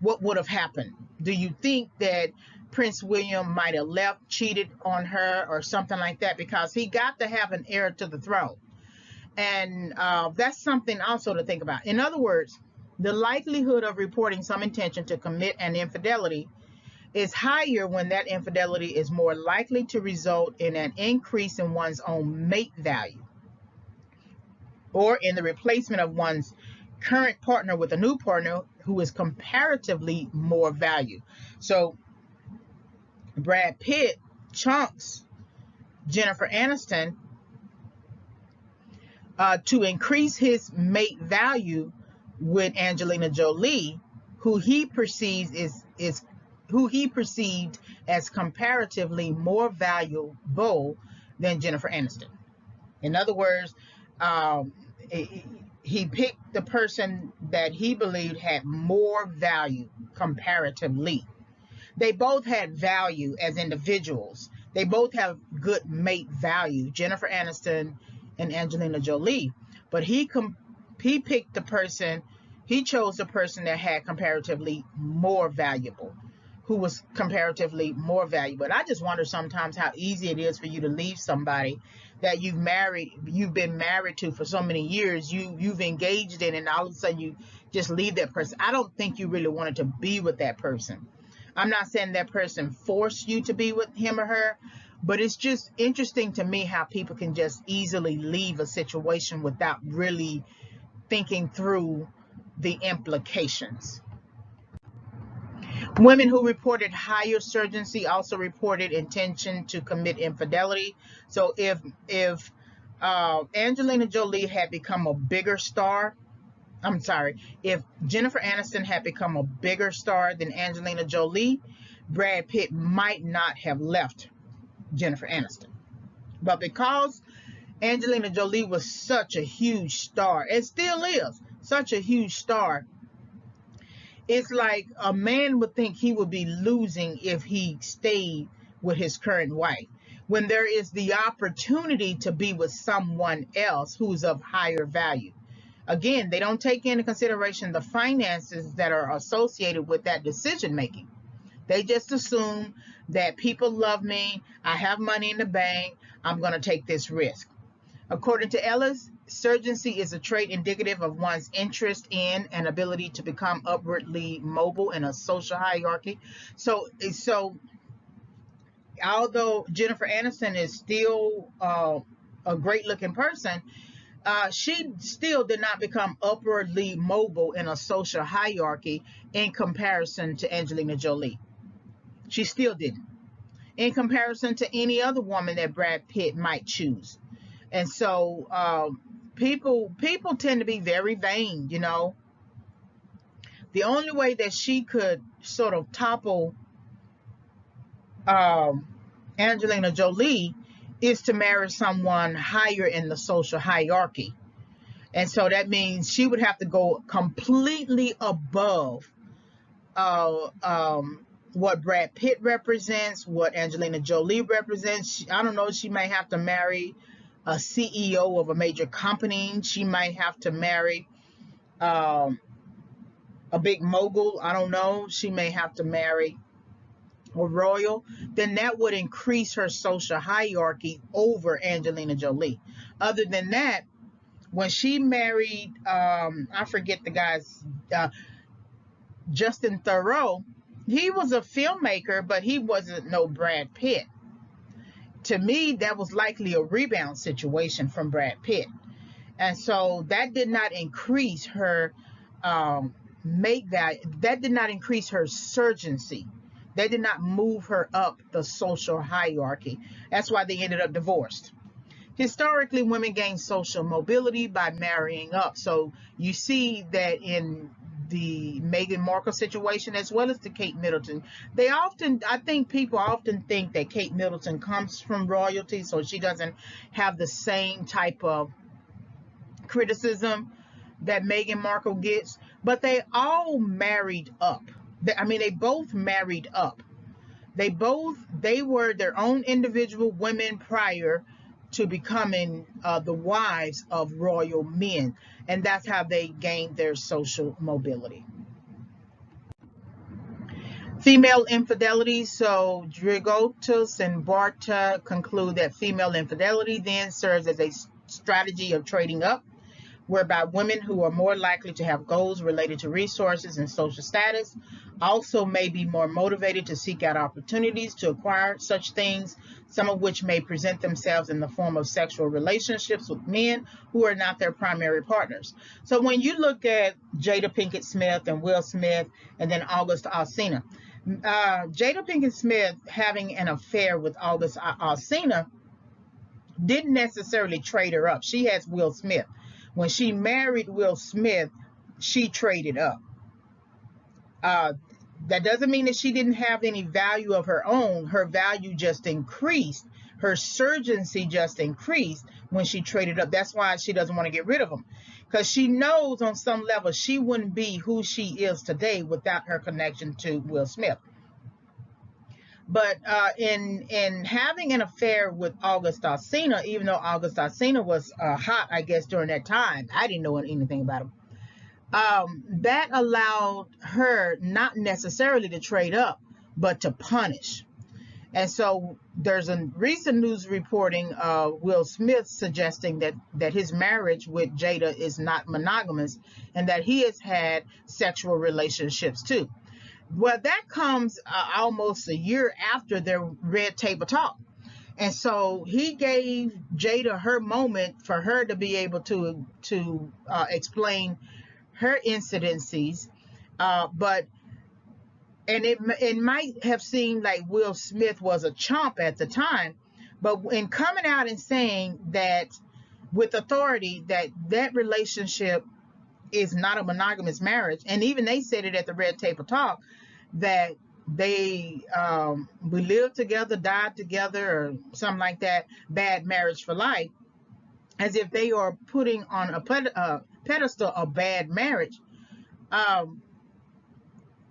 S1: What would have happened? Do you think that Prince William might have left, cheated on her or something like that? Because he got to have an heir to the throne. And that's something also to think about. In other words, the likelihood of reporting some intention to commit an infidelity is higher when that infidelity is more likely to result in an increase in one's own mate value or in the replacement of one's current partner with a new partner who is comparatively more valued. So Brad Pitt chunks Jennifer Aniston to increase his mate value with Angelina Jolie, who he perceives is who he perceived as comparatively more valuable than Jennifer Aniston. In other words, um, he picked the person that he believed had more value comparatively. They both had value as individuals. They both have good mate value, Jennifer Aniston and Angelina Jolie. But he picked the person, he chose the person that had comparatively more valuable, who was comparatively more valuable. And I just wonder sometimes how easy it is for you to leave somebody that you've been married to for so many years, you've engaged in, and all of a sudden you just leave that person. I don't think you really wanted to be with that person. I'm not saying that person forced you to be with him or her, but it's just interesting to me how people can just easily leave a situation without really thinking through the implications. Women who reported higher surgency also reported intention to commit infidelity. So if Angelina Jolie had become a bigger star, I'm sorry, if Jennifer Aniston had become a bigger star than Angelina Jolie, Brad Pitt might not have left Jennifer Aniston. But because Angelina Jolie was such a huge star, and still is such a huge star, it's like a man would think he would be losing if he stayed with his current wife, when there is the opportunity to be with someone else who's of higher value. Again, they don't take into consideration the finances that are associated with that decision making. They just assume that people love me, I have money in the bank, I'm going to take this risk. According to Ellis, surgency is a trait indicative of one's interest in and ability to become upwardly mobile in a social hierarchy. So although Jennifer Aniston is still a great looking person, she still did not become upwardly mobile in a social hierarchy in comparison to Angelina Jolie. She still didn't, in comparison to any other woman that Brad Pitt might choose. And so people tend to be very vain, you know. The only way that she could sort of topple um, Angelina Jolie is to marry someone higher in the social hierarchy. And so that means she would have to go completely above uh, um, what Brad Pitt represents, what Angelina Jolie represents. I don't know, she might have to marry a CEO of a major company. She might have to marry um, a big mogul. I don't know. She may have to marry a royal. Then that would increase her social hierarchy over Angelina Jolie. Other than that, when she married, I forget the guy's, Justin Theroux, he was a filmmaker, but he wasn't no Brad Pitt. To me, that was likely a rebound situation from Brad Pitt. And so that did not increase her make that did not increase her surgency. That did not move her up the social hierarchy. That's why they ended up divorced. Historically, women gain social mobility by marrying up. So you see that in the Meghan Markle situation, as well as the Kate Middleton. I think people often think that Kate Middleton comes from royalty, so she doesn't have the same type of criticism that Meghan Markle gets, but they all married up. They both married up. They were their own individual women prior to becoming the wives of royal men, and that's how they gained their social mobility. Female infidelity. So Drigotos and Barta conclude that female infidelity then serves as a strategy of trading up, whereby women who are more likely to have goals related to resources and social status also may be more motivated to seek out opportunities to acquire such things, some of which may present themselves in the form of sexual relationships with men who are not their primary partners. So when you look at Jada Pinkett Smith and Will Smith and then August Alsina, Jada Pinkett Smith having an affair with August Alsina didn't necessarily trade her up. She has Will Smith. When she married Will Smith, she traded up. Uh, that doesn't mean that she didn't have any value of her own. Her value just increased. Her surgency just increased when she traded up. That's why she doesn't want to get rid of him, because she knows on some level she wouldn't be who she is today without her connection to Will Smith. But in having an affair with August Alsina, even though August Alsina was hot, I guess, during that time, I didn't know anything about him. That allowed her not necessarily to trade up, but to punish. And so there's a recent news reporting of Will Smith suggesting that his marriage with Jada is not monogamous and that he has had sexual relationships too. Well, that comes almost a year after their red table talk. And so he gave Jada her moment for her to be able to explain her incidences. But it might have seemed like Will Smith was a chump at the time, but in coming out and saying that with authority that relationship is not a monogamous marriage, and even they said it at the red table talk, that they we lived together, died together, or something like that, bad marriage for life, as if they are putting on a pedestal a bad marriage.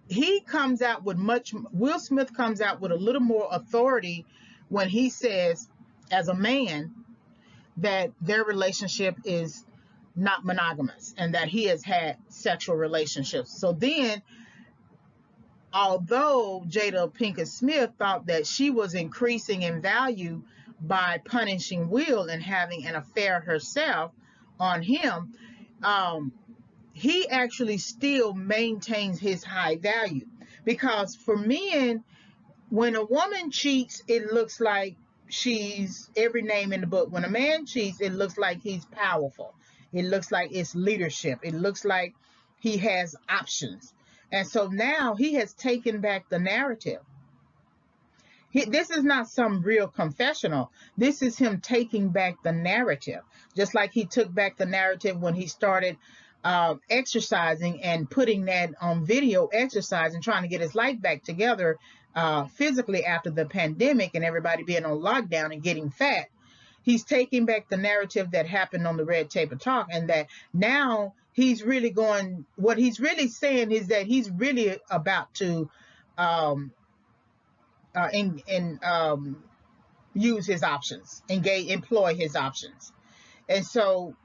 S1: He comes out with Will Smith comes out with a little more authority when he says, as a man, that their relationship is not monogamous and that he has had sexual relationships. So then, although Jada Pinkett Smith thought that she was increasing in value by punishing Will and having an affair herself on him, he actually still maintains his high value. Because for men, when a woman cheats, it looks like she's every name in the book. When a man cheats, it looks like he's powerful. It looks like it's leadership. It looks like he has options. And so now he has taken back the narrative. This is not some real confessional. This is him taking back the narrative. Just like he took back the narrative when he started exercising and putting that on video, exercising, trying to get his life back together physically after the pandemic and everybody being on lockdown and getting fat. He's taking back the narrative that happened on the red table talk, and that now he's really going, what he's really saying is that he's really about to use his options, employ his options. And so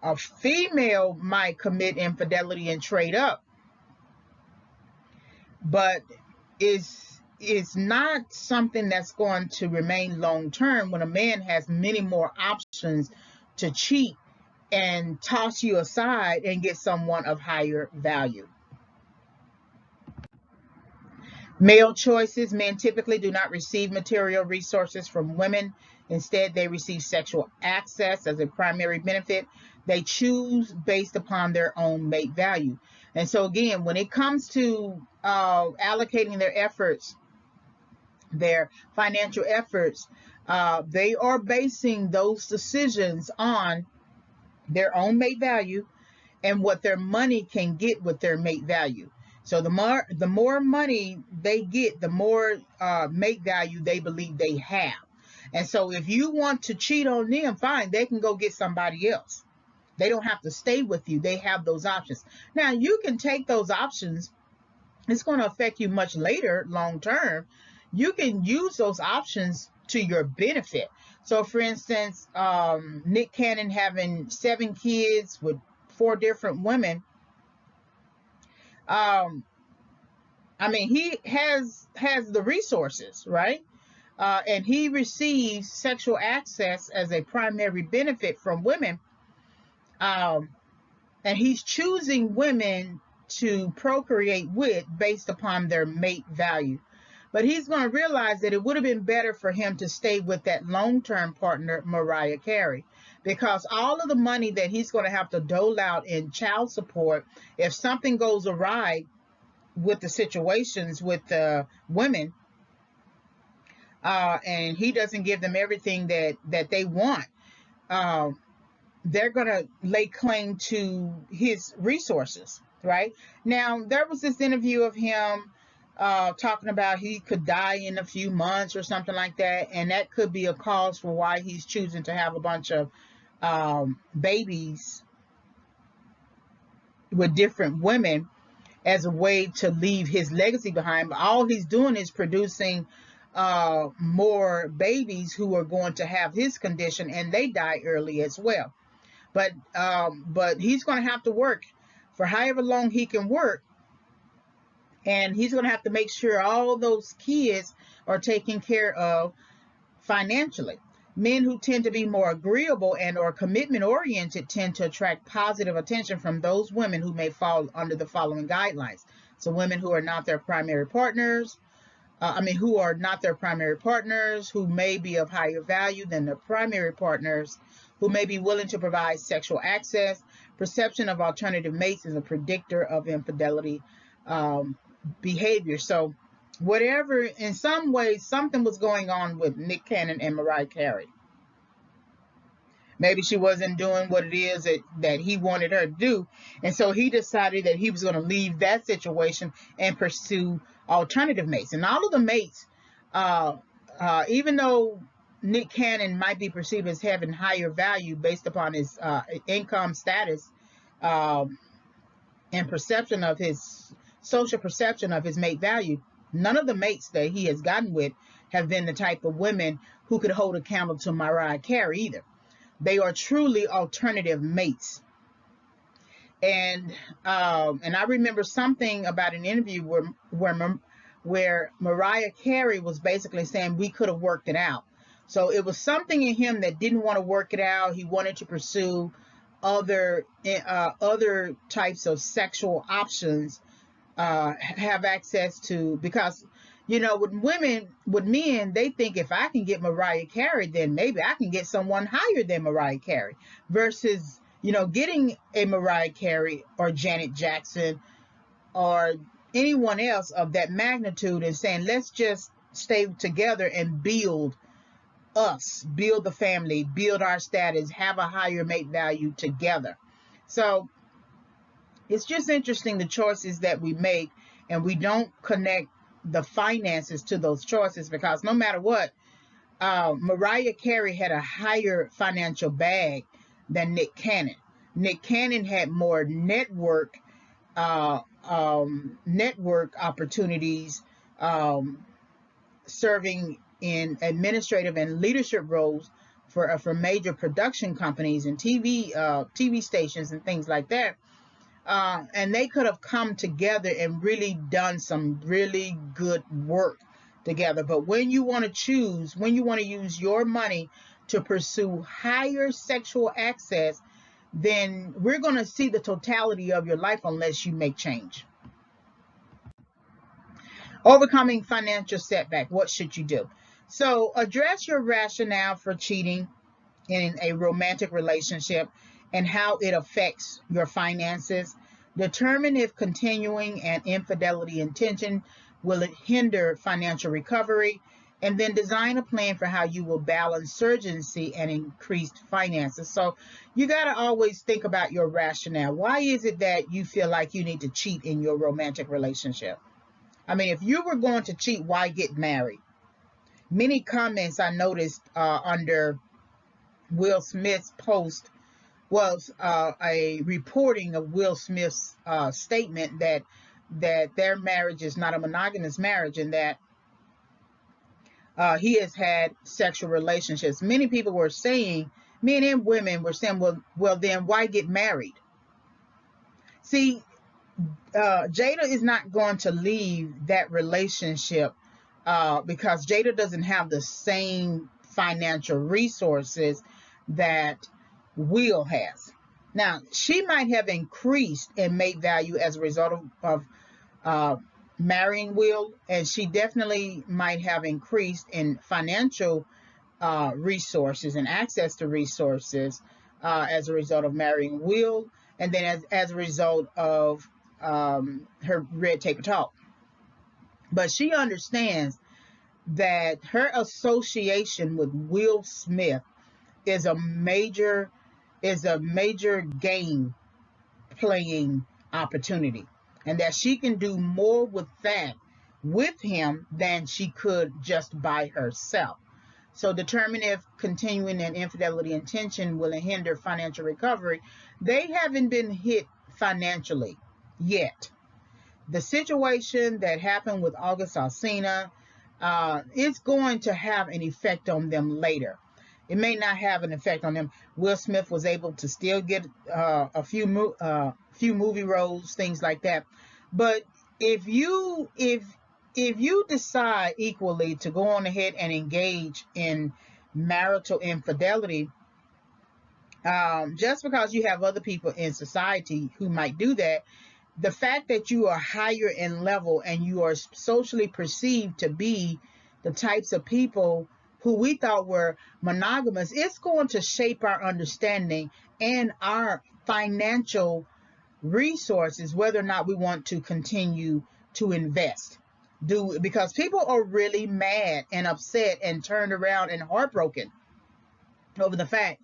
S1: a female might commit infidelity and trade up, but it's not something that's going to remain long term when a man has many more options to cheat and toss you aside and get someone of higher value. Male choices. Men typically do not receive material resources from women. Instead, they receive sexual access as a primary benefit. They choose based upon their own mate value. And so again, when it comes to allocating their efforts, their financial efforts, they are basing those decisions on their own mate value and what their money can get with their mate value. So the more money they get, the more mate value they believe they have. And so if you want to cheat on them, fine, they can go get somebody else. They don't have to stay with you. They have those options. Now, you can take those options. It's going to affect you much later, long term. You can use those options to your benefit. So, for instance, Nick Cannon having 7 kids with 4 different women. I mean, he has the resources, right? And he receives sexual access as a primary benefit from women. And he's choosing women to procreate with based upon their mate value. But he's going to realize that it would have been better for him to stay with that long-term partner, Mariah Carey, because all of the money that he's going to have to dole out in child support, if something goes awry with the situations with the women, and he doesn't give them everything that they want, they're going to lay claim to his resources, right? Now, there was this interview of him talking about he could die in a few months or something like that, and that could be a cause for why he's choosing to have a bunch of babies with different women as a way to leave his legacy behind. But all he's doing is producing more babies who are going to have his condition, and they die early as well. But he's going to have to work for however long he can work, and he's going to have to make sure all those kids are taken care of financially. Men who tend to be more agreeable and or commitment oriented tend to attract positive attention from those women who may fall under the following guidelines. So women who are not their primary partners, who are not their primary partners, who may be of higher value than their primary partners, who may be willing to provide sexual access. Perception of alternative mates is a predictor of infidelity behavior. So whatever, in some ways, something was going on with Nick Cannon and Mariah Carey. Maybe she wasn't doing what it is that he wanted her to do. And so he decided that he was going to leave that situation and pursue alternative mates. And all of the mates, even though Nick Cannon might be perceived as having higher value based upon his income status and perception of his social perception of his mate value, none of the mates that he has gotten with have been the type of women who could hold a candle to Mariah Carey either. They are truly alternative mates. And I remember something about an interview where Mariah Carey was basically saying we could have worked it out. So it was something in him that didn't want to work it out. He wanted to pursue other types of sexual options, have access to, because with men, they think if I can get Mariah Carey, then maybe I can get someone higher than Mariah Carey, versus getting a Mariah Carey or Janet Jackson or anyone else of that magnitude and saying, let's just stay together and build the family, build our status, have a higher mate value together. So it's just interesting, the choices that we make, and we don't connect the finances to those choices, because no matter what, Mariah Carey had a higher financial bag than Nick Cannon. Nick Cannon had more network opportunities, serving in administrative and leadership roles for major production companies and TV stations and things like that. And they could have come together and really done some really good work together. But when you want to use your money to pursue higher sexual access, then we're going to see the totality of your life unless you make change. Overcoming financial setback. What should you do? So address your rationale for cheating in a romantic relationship and how it affects your finances. Determine if continuing an infidelity intention will it hinder financial recovery, and then design a plan for how you will balance urgency and increased finances. So you got to always think about your rationale. Why is it that you feel like you need to cheat in your romantic relationship? I mean, if you were going to cheat, why get married? Many comments I noticed under Will Smith's post was a reporting of Will Smith's statement that their marriage is not a monogamous marriage, and that he has had sexual relationships. Many people were saying, men and women were saying, well then why get married? See, Jada is not going to leave that relationship because Jada doesn't have the same financial resources that Will has. Now, she might have increased in mate value as a result of marrying Will, and she definitely might have increased in financial resources and access to resources as a result of marrying Will, and then as a result of her red tape talk. But she understands that her association with Will Smith is a major is a major game playing opportunity, and that she can do more with that with him than she could just by herself. So determine if continuing an infidelity intention will hinder financial recovery. They haven't been hit financially yet. The situation that happened with August Alsina is going to have an effect on them later. It may not have an effect on them. Will Smith was able to still get a few movie roles, things like that. But if you decide equally to go on ahead and engage in marital infidelity, just because you have other people in society who might do that, the fact that you are higher in level and you are socially perceived to be the types of people who we thought were monogamous, it's going to shape our understanding and our financial resources, whether or not we want to continue to invest. Because people are really mad and upset and turned around and heartbroken over the fact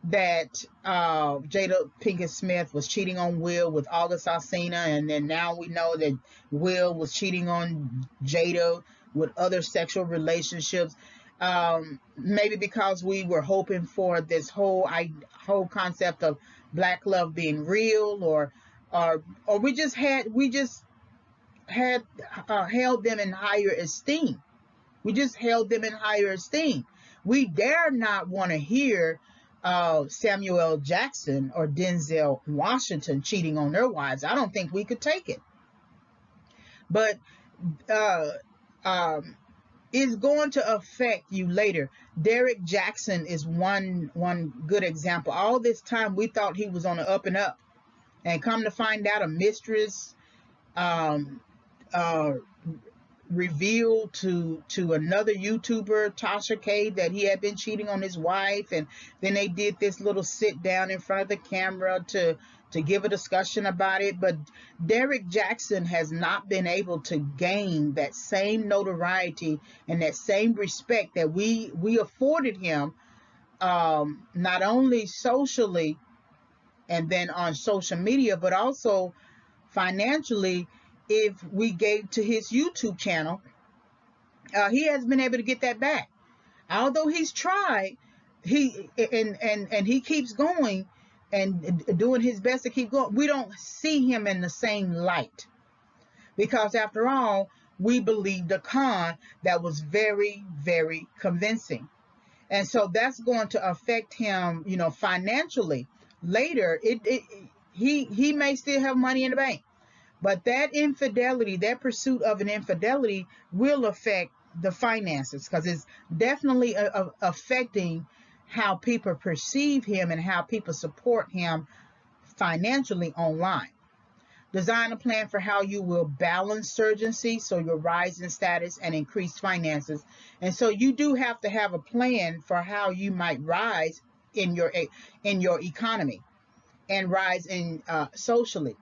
S1: that Jada Pinkett Smith was cheating on Will with August Alsina, and then now we know that Will was cheating on Jada with other sexual relationships. Maybe because we were hoping for this whole concept of black love being real, or we just had held them in higher esteem. We just held them in higher esteem. We dare not want to hear Samuel L. Jackson or Denzel Washington cheating on their wives. I don't think we could take it. But it's going to affect you later. Derek Jackson is one good example. All this time we thought he was on the up and up, and come to find out, a mistress revealed to another YouTuber, Tasha K, that he had been cheating on his wife, and then they did this little sit down in front of the camera to give a discussion about it. But Derek Jackson has not been able to gain that same notoriety and that same respect that we afforded him, not only socially and then on social media, but also financially. If we gave to his YouTube channel, he has been able to get that back. Although he's tried, he keeps going and doing his best to keep going. We don't see him in the same light, because after all, we believed a con that was very, very convincing. And so that's going to affect him, financially later. He may still have money in the bank, but that infidelity, that pursuit of an infidelity, will affect the finances, because it's definitely affecting how people perceive him and how people support him financially online. Design a plan for how you will balance urgency, so your rise in status and increased finances. And so you do have to have a plan for how you might rise in your economy and rise in socially.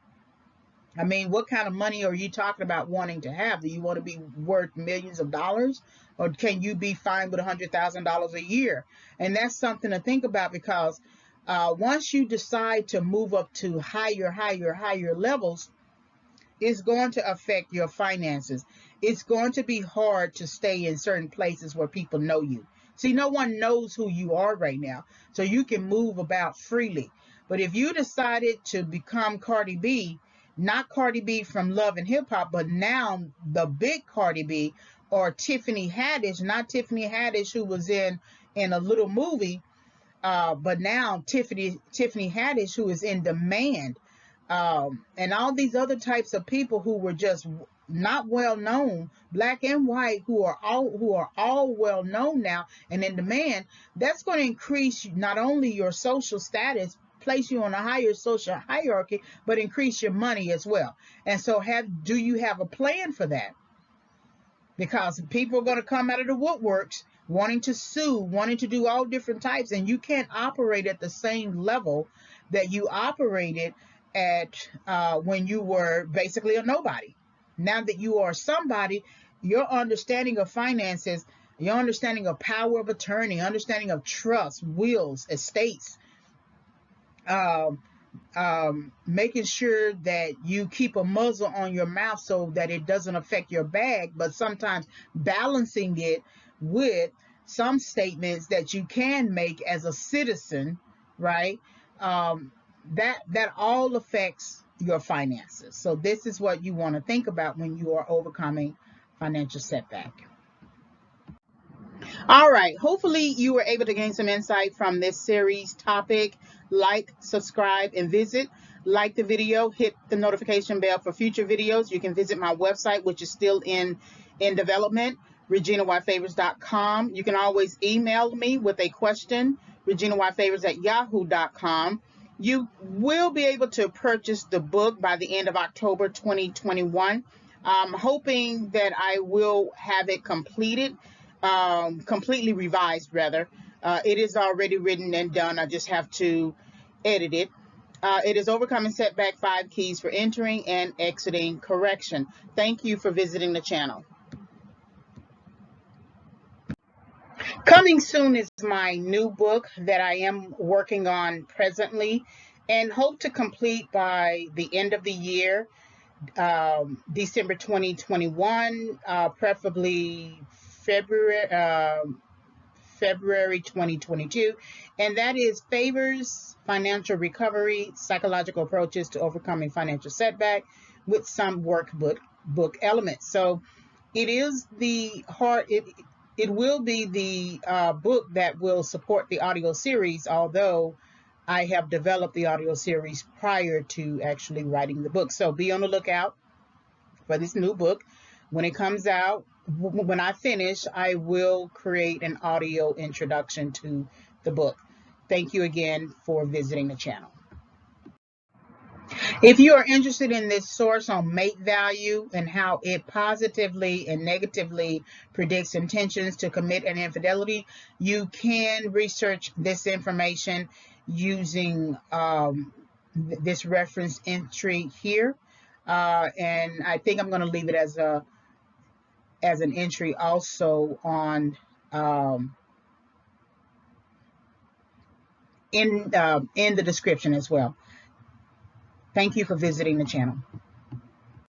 S1: I mean, what kind of money are you talking about wanting to have? Do you want to be worth millions of dollars, or can you be fine with $100,000 a year? And that's something to think about, because once you decide to move up to higher levels, it's going to affect your finances. It's going to be hard to stay in certain places where people know you. See, no one knows who you are right now, so you can move about freely. But if you decided to become Cardi B, not Cardi B from Love and Hip Hop, but now the big Cardi B, or Tiffany Haddish, not Tiffany Haddish who was in a little movie, but now Tiffany Haddish, who is in demand, and all these other types of people who were just not well known, black and white, who are all well known now and in demand. That's going to increase not only your social status, place you on a higher social hierarchy, but increase your money as well. And so do you have a plan for that? Because people are going to come out of the woodworks wanting to sue, wanting to do all different types, and you can't operate at the same level that you operated at when you were basically a nobody. Now that you are somebody, your understanding of finances, your understanding of power of attorney, understanding of trust, wills, estates, Um, Making sure that you keep a muzzle on your mouth so that it doesn't affect your bag, but sometimes balancing it with some statements that you can make as a citizen, right? Um, that all affects your finances. So this is what you want to think about when you are overcoming financial setback. All right. Hopefully, you were able to gain some insight from this series topic. Like, subscribe, and visit. Like the video, hit the notification bell for future videos. You can visit my website, which is still in development, reginayfavors.com. You can always email me with a question, reginayfavors@yahoo.com. You will be able to purchase the book by the end of October 2021. I'm hoping that I will have it completely revised rather. It is already written and done. I just have to edit it. It is Overcoming Setback: 5 Keys for Entering and Exiting Correction. Thank you for visiting the channel. Coming soon is my new book that I am working on presently and hope to complete by the end of the year, December 2021, preferably February 2022, and that is Favors Financial Recovery: Psychological Approaches to Overcoming Financial Setback with some workbook elements. So it is the hard it will be the book that will support the audio series, although I have developed the audio series prior to actually writing the book. So be on the lookout for this new book. When it comes out, when I finish, I will create an audio introduction to the book. Thank you again for visiting the channel. If you are interested in this source on mate value and how it positively and negatively predicts intentions to commit an infidelity, you can research this information using this reference entry here. And I think I'm going to leave it as an entry also on in the description as well. Thank you for visiting the channel.